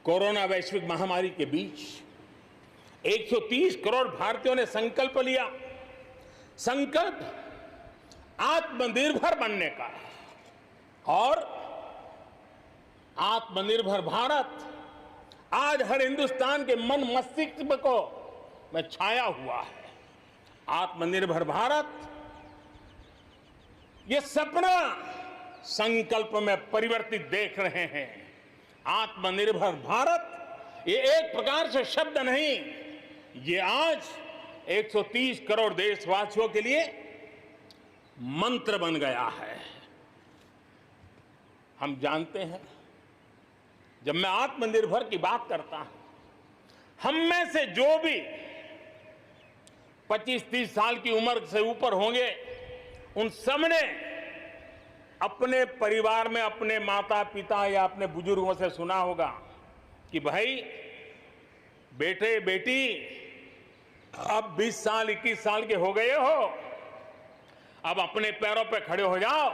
Corona वैश्विक महामारी के बीच 130 करोड़ भारतीयों ने संकल्प लिया। संकल्प आत्मनिर्भर बनने का। और आत्मनिर्भर भारत आज हर हिंदुस्तान के मन मस्तिष्क को में छाया हुआ है। आत्मनिर्भर भारत ये सपना संकल्प में परिवर्तित देख रहे हैं। आत्मनिर्भर भारत ये एक प्रकार से शब्द नहीं, ये आज 130 करोड़ देशवासियों के लिए मंत्र बन गया है। हम जानते हैं, जब मैं आत्मनिर्भर की बात करता हूं, हम में से जो भी 25-30 साल की उम्र से ऊपर होंगे, उन सब ने अपने परिवार में अपने माता पिता या अपने बुजुर्गों से सुना होगा कि भाई बेटे बेटी अब 20 साल 21 साल के हो गए हो, अब अपने पैरों पे खड़े हो जाओ।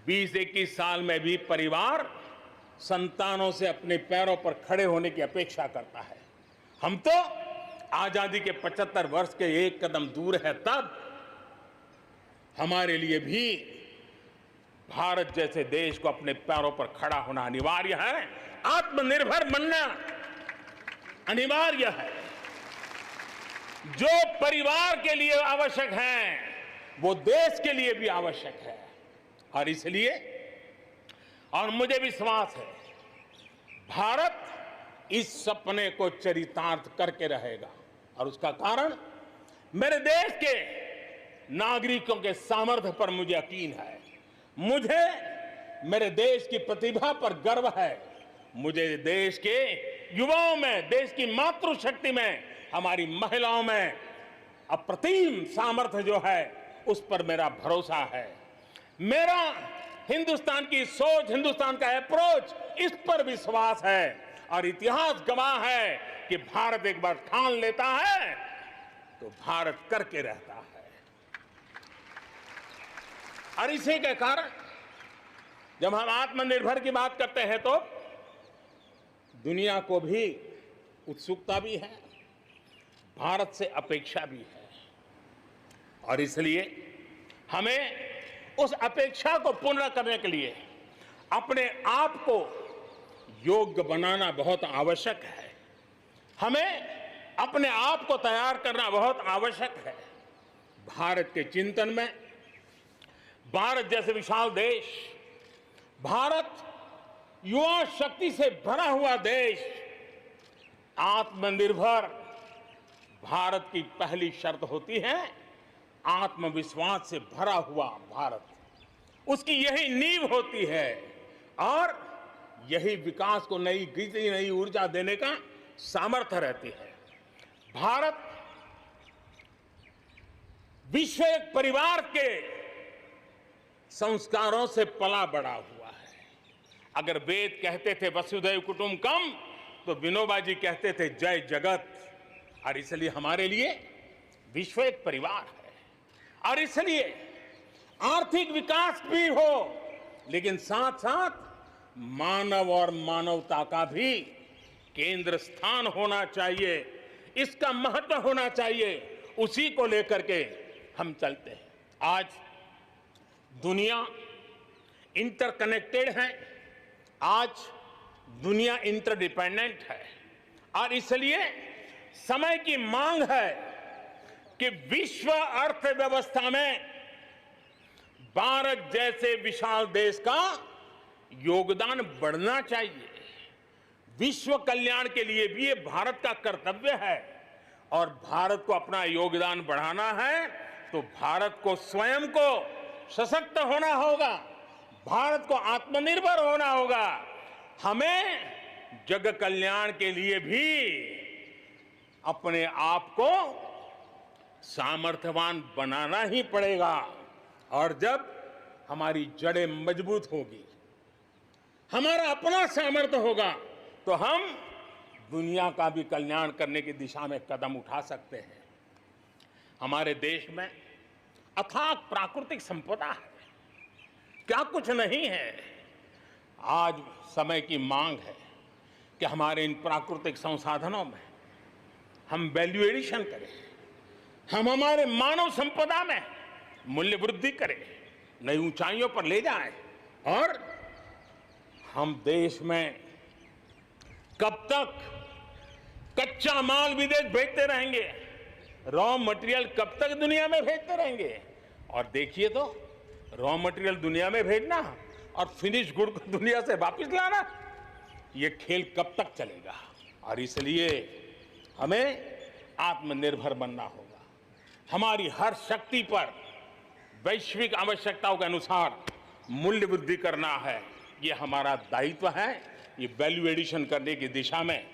20-21 साल में भी परिवार संतानों से अपने पैरों पर खड़े होने की अपेक्षा करता है। हम तो आजादी के 75 वर्ष के एक कदम दूर है। तब हमारे लिए भी भारत जैसे देश को अपने पैरों पर खड़ा होना अनिवार्य है। आत्मनिर्भर बनना अनिवार्य है। जो परिवार के लिए आवश्यक है, वो देश के लिए भी आवश्यक है। और इसलिए, और मुझे विश्वास है, भारत इस सपने को चरितार्थ करके रहेगा। और उसका कारण मेरे देश के नागरिकों के सामर्थ्य पर मुझे यकीन है। मुझे मेरे देश की प्रतिभा पर गर्व है। मुझे देश के युवाओं में, देश की मातृशक्ति में, हमारी महिलाओं में अप्रतिम सामर्थ्य जो है, उस पर मेरा भरोसा है। मेरा हिंदुस्तान की सोच, हिंदुस्तान का अप्रोच, इस पर विश्वास है। और इतिहास गवाह है कि भारत एक बार ठान लेता है तो भारत करके रहता है। और इसी के कारण जब हम आत्मनिर्भर की बात करते हैं तो दुनिया को भी उत्सुकता भी है, भारत से अपेक्षा भी है। और इसलिए हमें उस अपेक्षा को पूर्ण करने के लिए अपने आप को योग्य बनाना बहुत आवश्यक है। हमें अपने आप को तैयार करना बहुत आवश्यक है। भारत के चिंतन में भारत जैसे विशाल देश, भारत युवा शक्ति से भरा हुआ देश, आत्मनिर्भर भारत की पहली शर्त होती है आत्मविश्वास से भरा हुआ भारत। उसकी यही नींव होती है और यही विकास को नई गति, नई ऊर्जा देने का सामर्थ्य रहती है। भारत विश्व एक परिवार के संस्कारों से पला बड़ा हुआ है। अगर वेद कहते थे वसुधैव कुटुंबकम, तो विनोबा जी कहते थे जय जगत। और इसलिए हमारे लिए विश्व एक परिवार है। और इसलिए आर्थिक विकास भी हो, लेकिन साथ साथ मानव और मानवता का भी केंद्र स्थान होना चाहिए, इसका महत्व होना चाहिए। उसी को लेकर के हम चलते हैं। आज दुनिया इंटरकनेक्टेड है, आज दुनिया इंटरडिपेंडेंट है। और इसलिए समय की मांग है कि विश्व अर्थव्यवस्था में भारत जैसे विशाल देश का योगदान बढ़ना चाहिए। विश्व कल्याण के लिए भी ये भारत का कर्तव्य है। और भारत को अपना योगदान बढ़ाना है तो भारत को स्वयं को सशक्त होना होगा, भारत को आत्मनिर्भर होना होगा। हमें जग कल्याण के लिए भी अपने आप को सामर्थ्यवान बनाना ही पड़ेगा। और जब हमारी जड़ें मजबूत होगी, हमारा अपना सामर्थ्य होगा, तो हम दुनिया का भी कल्याण करने की दिशा में कदम उठा सकते हैं। हमारे देश में अथाक प्राकृतिक संपदा है, क्या कुछ नहीं है। आज समय की मांग है कि हमारे इन प्राकृतिक संसाधनों में हम वैल्यू एडिशन करें, हम हमारे मानव संपदा में मूल्य वृद्धि करें, नई ऊंचाइयों पर ले जाएं और हम देश में कब तक कच्चा माल विदेश भेजते रहेंगे, रॉ मटेरियल कब तक दुनिया में भेजते रहेंगे। और देखिए तो रॉ मटेरियल दुनिया में भेजना और फिनिश गुड को दुनिया से वापस लाना, ये खेल कब तक चलेगा। और इसलिए हमें आत्मनिर्भर बनना होगा, हमारी हर शक्ति पर वैश्विक आवश्यकताओं के अनुसार मूल्य वृद्धि करना है, ये हमारा दायित्व है। ये वैल्यू एडिशन करने की दिशा में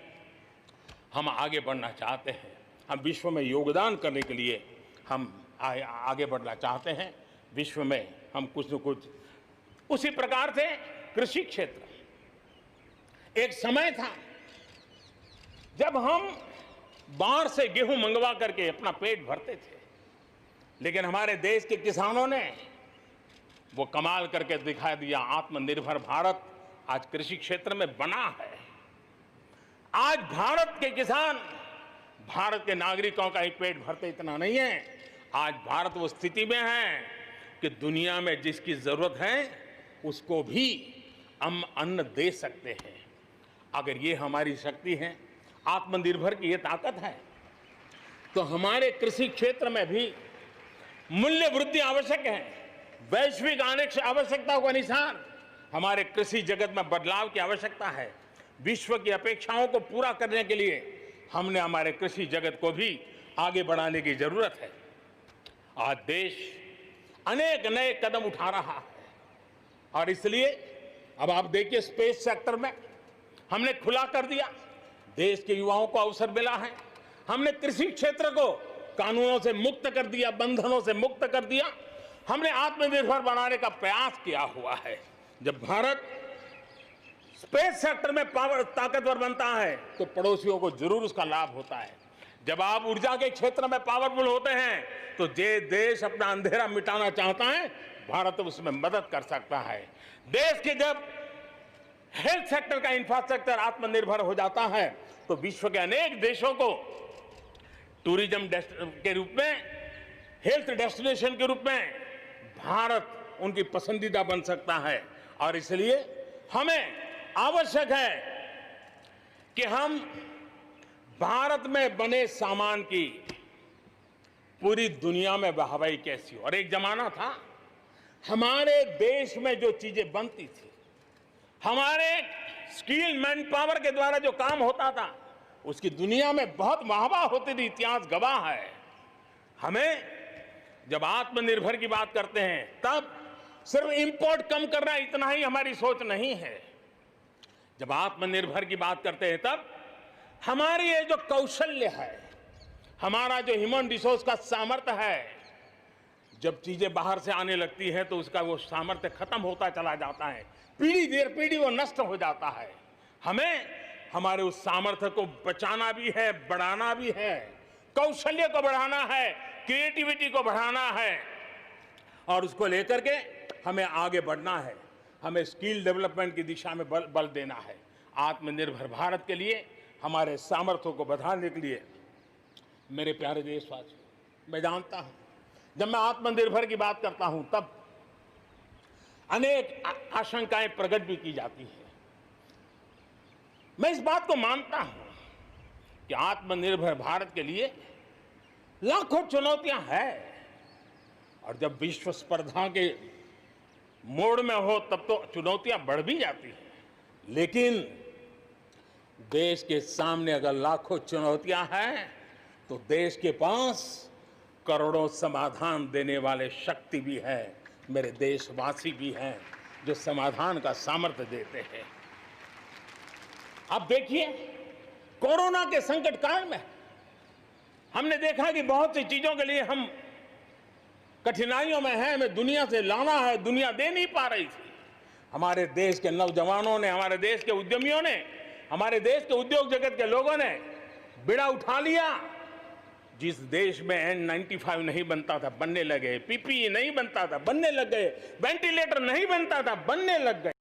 हम आगे बढ़ना चाहते हैं, हम विश्व में योगदान करने के लिए हम आगे बढ़ना चाहते हैं। विश्व में हम कुछ न कुछ उसी प्रकार से कृषि क्षेत्र, एक समय था जब हम बाहर से गेहूं मंगवा करके अपना पेट भरते थे, लेकिन हमारे देश के किसानों ने वो कमाल करके दिखा दिया। आत्मनिर्भर भारत आज कृषि क्षेत्र में बना है। आज भारत के किसान, भारत के नागरिकों का ही पेट भरते इतना नहीं है, आज भारत वो स्थिति में है कि दुनिया में जिसकी जरूरत है उसको भी हम अन्न दे सकते हैं। अगर ये हमारी शक्ति है, आत्मनिर्भर की ये ताकत है, तो हमारे कृषि क्षेत्र में भी मूल्य वृद्धि आवश्यक है। वैश्विक आवश्यकताओं के अनुसार हमारे कृषि जगत में बदलाव की आवश्यकता है। विश्व की अपेक्षाओं को पूरा करने के लिए हमने हमारे कृषि जगत को भी आगे बढ़ाने की जरूरत है। आज देश अनेक नए कदम उठा रहा है और इसलिए अब आप देखिए स्पेस सेक्टर में हमने खुला कर दिया, देश के युवाओं को अवसर मिला है। हमने कृषि क्षेत्र को कानूनों से मुक्त कर दिया, बंधनों से मुक्त कर दिया। हमने आत्मनिर्भर बनाने का प्रयास किया हुआ है। जब भारत स्पेस सेक्टर में ताकतवर बनता है तो पड़ोसियों को जरूर उसका लाभ होता है। जब आप ऊर्जा के क्षेत्र में पावरफुल होते हैं तो जे देश अपना अंधेरा मिटाना चाहता है, भारत उसमें मदद कर सकता है। देश के जब हेल्थ सेक्टर का इंफ्रास्ट्रक्चर आत्मनिर्भर हो जाता है तो विश्व के अनेक देशों को टूरिज्म के रूप में, हेल्थ डेस्टिनेशन के रूप में भारत उनकी पसंदीदा बन सकता है। और इसलिए हमें आवश्यक है कि हम भारत में बने सामान की पूरी दुनिया में वाहवाही कैसी हो। और एक जमाना था हमारे देश में जो चीजें बनती थी, हमारे स्किल मैन पावर के द्वारा जो काम होता था, उसकी दुनिया में बहुत वाहवाह होती थी, इतिहास गवाह है। हमें जब आत्मनिर्भर की बात करते हैं तब सिर्फ इंपोर्ट कम करना इतना ही हमारी सोच नहीं है। जब आत्मनिर्भर की बात करते हैं तब हमारी ये जो कौशल्य है, हमारा जो ह्यूमन रिसोर्स का सामर्थ्य है, जब चीजें बाहर से आने लगती हैं तो उसका वो सामर्थ्य खत्म होता चला जाता है, पीढ़ी दर पीढ़ी वो नष्ट हो जाता है। हमें हमारे उस सामर्थ्य को बचाना भी है, बढ़ाना भी है, कौशल्य को बढ़ाना है, क्रिएटिविटी को बढ़ाना है और उसको लेकर के हमें आगे बढ़ना है। हमें स्किल डेवलपमेंट की दिशा में बल देना है। आत्मनिर्भर भारत के लिए, हमारे सामर्थ्य को बढ़ाने के लिए मेरे प्यारे देशवासियों, मैं जानता हूं जब मैं आत्मनिर्भर की बात करता हूं तब अनेक आशंकाएं प्रकट भी की जाती हैं। मैं इस बात को मानता हूं कि आत्मनिर्भर भारत के लिए लाखों चुनौतियां हैं और जब विश्व स्पर्धा के मोड़ में हो तब तो चुनौतियां बढ़ भी जाती हैं। लेकिन देश के सामने अगर लाखों चुनौतियां हैं तो देश के पास करोड़ों समाधान देने वाले शक्ति भी है, मेरे देशवासी भी हैं जो समाधान का सामर्थ्य देते हैं। आप देखिए कोरोना के संकट काल में हमने देखा कि बहुत सी चीजों के लिए हम कठिनाइयों में हैं, हमें दुनिया से लाना है, दुनिया दे नहीं पा रही थी। हमारे देश के नौजवानों ने, हमारे देश के उद्यमियों ने, हमारे देश के उद्योग जगत के लोगों ने बीड़ा उठा लिया। जिस देश में N95 नहीं बनता था बनने लगे, PPE नहीं बनता था बनने लग गए, वेंटिलेटर नहीं बनता था बनने लग गए।